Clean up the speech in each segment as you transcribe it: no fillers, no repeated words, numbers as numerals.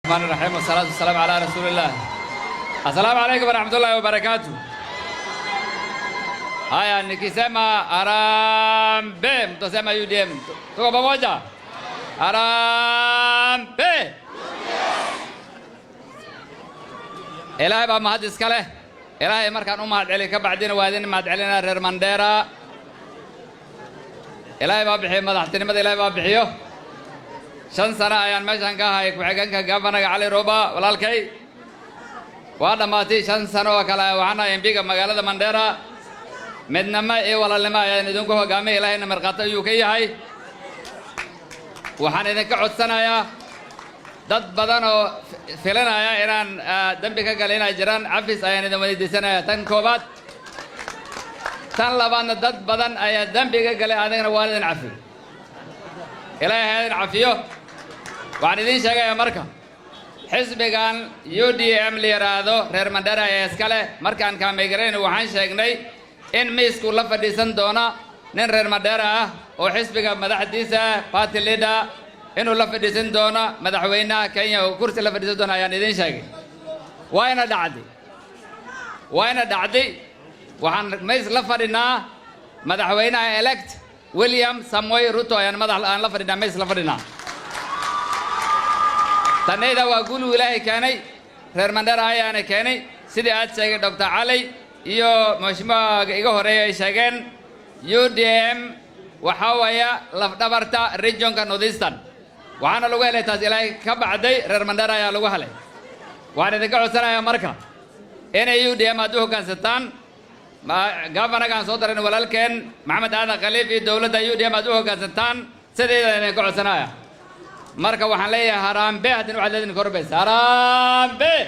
الرحمن الرحيم والصلاة والسلام على رسول الله. السلام عليكم ورحمة الله وبركاته. Haya, nikisema Harambee mtasema UDM. Tuko pamoja? Harambee. Ilaahay baa mahad iska leh. Ilaahay markaan u mahad celi ka bacdina waa idin mahad celinaa reer Mandera. Ilaahay baa bixiyo madaxtinimada, Ilaahay baa bixiyo. 5 sano ayaan meeshan ka ahay ku-xigeenka Gavanaga Cali Roba walaalkay. Waa dhamaatay 5 sano oo kale waxaan ahay MP-ga magaalada Mandera. midnama ee walaalnimo ayaan idinku hogaamiyay, Ilaahayna marqaata ayuu ka yahay. Waxaan idinka codsanayaa dad badan oo filanaya inaan dambi ka galay inay jiraan, cafis ayaan idin weydiisanayaa. Tan koobaad, tan labaadna dad badan ayaa dambi ka galay, adigana waa idin cafi. Ilaahay ha idin cafiyo. Waxaan idin sheegayaa marka xisbigan UDM la yiraahdo reer Mandera ee iska leh, markaan kaameygareyn waxaan sheegnay in miisku la fadhiisan doona nin reer Mandera ah oo xisbiga madaxdiisa party leader inuu la fadhiisan doona madaxweynaha Kenya oo kursi la fadhiisan doona ayaan idin sheegay. Waayna dhacday waxaan miis la fadhinaa madaxweynaha elect William Samoei Ruto ayaan la fadhinaa miis la fadhinaa. tanayda waa guul Ilaahay keenay, reer Mandera ayaana keenay sidii aad sheegay Dr. Ali iyo mashmuuca iga horeeyay sheegeen. UDM waxa weeye laf dhabarta regionka Northeastern, waxaana lagu helay taas Ilaahay ka bacday reer Mandera ayaa lagu helay. waxaan idinka codsanayaa marka inay UDM aad u hoggaansataan. Gavanagaan soo darin walaalkeen Maxamed Aadan Khaliif iyo dowladda UDM aad u hoggaansataan sideeda idinka codsanayaa. marka waxaan leeyahay Harambee haddii waxaad leedin korbaysa Harambee.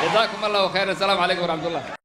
جزاكم الله خيرا. السلام عليكم ورحمة الله.